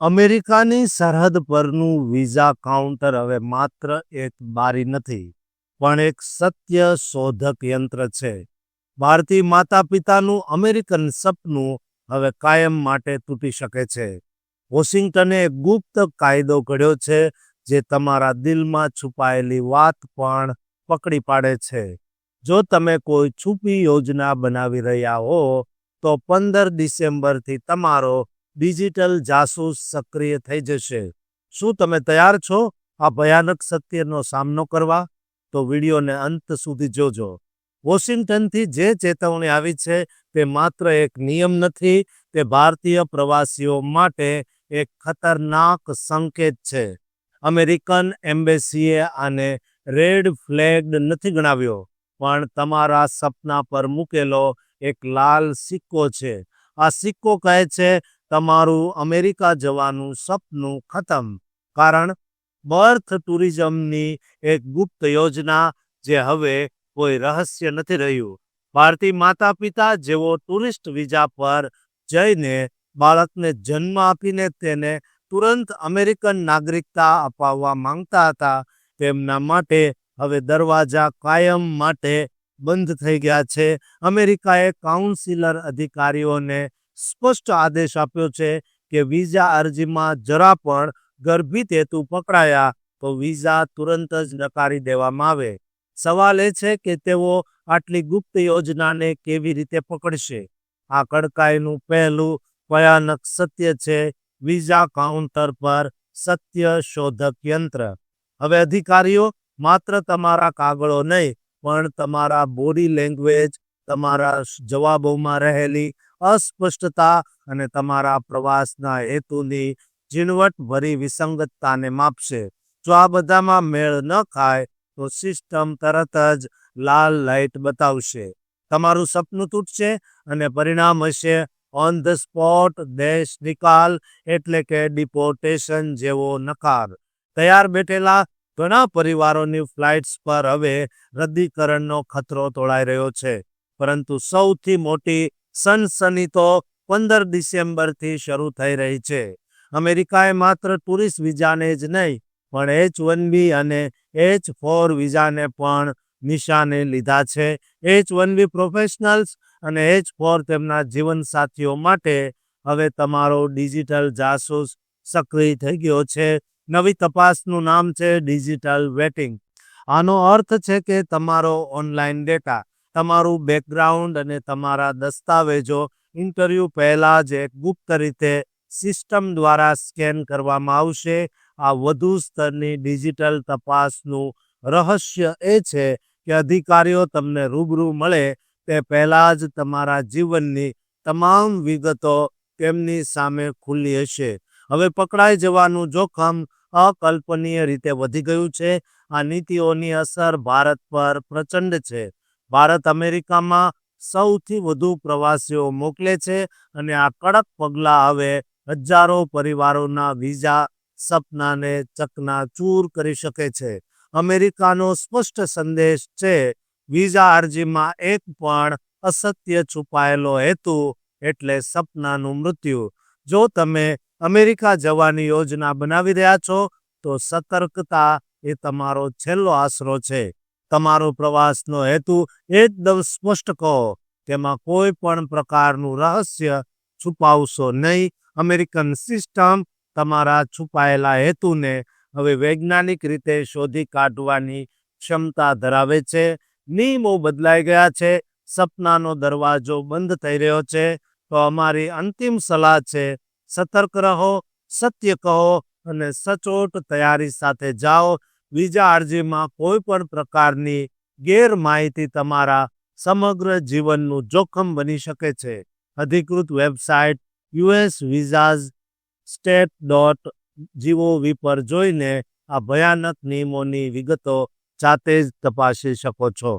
અમેરિકાની સરહદ પરનું વિઝા કાઉન્ટર હવે માત્ર એક બારી નથી, પણ એક સત્ય શોધક યંત્ર છે. ભારતીય માતા પિતાનું અમેરિકન સપનું હવે કાયમ માટે તૂટી શકે છે. વોશિંગ્ટને એક ગુપ્ત કાયદો ઘડ્યો છે જે તમારા દિલમાં છુપાયેલી વાત પણ પકડી પાડે છે. જો તમે કોઈ છુપી યોજના બનાવી રહ્યા હો તો 15 ડિસેમ્બરથી તમારો ડિજિટલ જાસૂસ સક્રિય થઈ જશે. શું તમે તૈયાર છો આ ભયાનક સત્યનો સામનો કરવા? તો વિડીયોને અંત સુધી જોજો. વોશિંગ્ટનથી જે ચેતવણી આવી છે તે માત્ર એક નિયમ નથી, તે ભારતીય પ્રવાસીઓ માટે એક ખતરનાક સંકેત છે. અમેરિકન એમ્બેસીએ આને રેડ ફ્લેગ નથી ગણાવ્યો, પણ તમારા સપના પર મૂકેલો એક લાલ સિક્કો છે. આ સિક્કો કહે છે તમારું અમેરિકા જવાનું સપનું ખતમ. કારણ બર્થ ટુરિઝમની એક ગુપ્ત યોજના જે હવે કોઈ રહસ્ય નથી રહ્યું. ભારતીય માતા પિતા જેઓ ટુરિસ્ટ વિઝા પર જઈને બાળકને જન્મ આપીને તેને તુરંત અમેરિકન નાગરિકતા અપાવવા માંગતા હતા, તેમના માટે હવે દરવાજા કાયમ માટે બંધ થઈ ગયા છે. અમેરિકાએ કાઉન્સિલર અધિકારીઓને સ્પષ્ટ આદેશ આપ્યો છે કે વિઝા અરજીમાં જરા પણ ગર્ભિત હેતુ પકડાયા તો વિઝા તુરંત જ નકારી દેવામાં આવે. સવાલ એ છે કે તેઓ આટલી ગુપ્ત યોજનાને કેવી રીતે પકડશે? આ કડકાઈનું પહેલું ભયાનક સત્ય છે વિઝા કાઉન્ટર પર સત્ય શોધક યંત્ર. હવે અધિકારીઓ માત્ર તમારા કાગળો નહીં, પણ તમારા બોડી લેંગ્વેજ, તમારા જવાબોમાં રહેલી અસ્પષ્ટતા અને તમારા પ્રવાસના હેતુની ઝીણવટભરી વિસંગતતાને માપશે. જો આ બધામાં મેળ ન ખાય તો સિસ્ટમ તરત જ લાલ લાઇટ બતાવશે. તમારું સપનું તૂટશે અને પરિણામ હશે ઓન ધ સ્પોટ દેશ નિકાલ, એટલે કે ડિપોર્ટેશન જેવો નકાર. તૈયાર બેઠેલા ઘણા પરિવારોની ફ્લાઇટ્સ પર હવે રદ્દીકરણનો ખતરો તોળાઈ રહ્યો છે. પરંતુ સૌથી મોટી સનસની તો 15 ડિસેમ્બરથી શરૂ થઈ રહી છે. અમેરિકાએ માત્ર ટુરિસ્ટ વિઝાને જ નહીં, પણ H-1B અને H-4 વિઝાને પણ નિશાને લીધા છે. H-1B પ્રોફેશનલ્સ અને H-4 તેમના જીવનસાથીઓ માટે હવે તમારો ડિજિટલ જાસૂસ સક્રિય થઈ ગયો છે. નવી તપાસનું નામ છે ડિજિટલ વેટિંગ. આનો અર્થ છે કે તમારો ઓનલાઈન ડેટા, તમારું બેકગ્રાઉન્ડ અને તમારા દસ્તાવેજો ઇન્ટરવ્યૂ પહેલા જ એક ગુપ્ત રીતે સિસ્ટમ દ્વારા સ્કેન કરવામાં આવશે. આ વધુ સ્તરની ડિજિટલ તપાસનું રહસ્ય એ છે કે અધિકારીઓ તમને રૂબરૂ મળે તે પહેલાં જ તમારા જીવનની તમામ વિગતો તેમની સામે ખુલ્લી હશે. હવે પકડાઈ જવાનું જોખમ અકલ્પનીય રીતે વધી ગયું છે. આ નીતિઓની અસર ભારત પર પ્રચંડ છે. ભારત અમેરિકામાં સૌથી વધુ પ્રવાસીઓ મોકલે છે અને આ કડક પગલાં હવે હજારો પરિવારોના વિઝા સપનાને ચકનાચૂર કરી શકે છે. અમેરિકાનો સ્પષ્ટ સંદેશ છે વિઝા અરજીમાં એક પણ અસત્ય છુપાયેલો હેતુ એટલે સપનાનું મૃત્યુ. જો તમે અમેરિકા જવાની યોજના બનાવી રહ્યા છો તો સતર્કતા એ તમારો છેલ્લો આશરો છે. તમારો પ્રવાસનો હેતુ એકદમ સ્પષ્ટ કહો. તેમાં કોઈ પણ પ્રકારનું રહસ્ય છુપાવશો નહીં. અમેરિકન સિસ્ટમ તમારા છુપાયેલા હેતુને હવે વૈજ્ઞાનિક રીતે શોધી કાઢવાની ક્ષમતા ધરાવે છે. નિયમો બદલાઈ ગયા છે. સપનાનો દરવાજો બંધ થઈ રહ્યો છે. તો અમારી અંતિમ સલાહ છે સતર્ક રહો, સત્ય કહો અને સચોટ તૈયારી સાથે જાઓ. વિઝા અરજીમાં કોઈ પણ પ્રકારની ગેરમાહિતી તમારા સમગ્ર જીવનનું જોખમ બની શકે છે. અધિકૃત વેબસાઇટ usvisas.state.gov પર જોઈને આ ભયાનક નિયમોની વિગતો જાતે જ તપાસી શકો છો.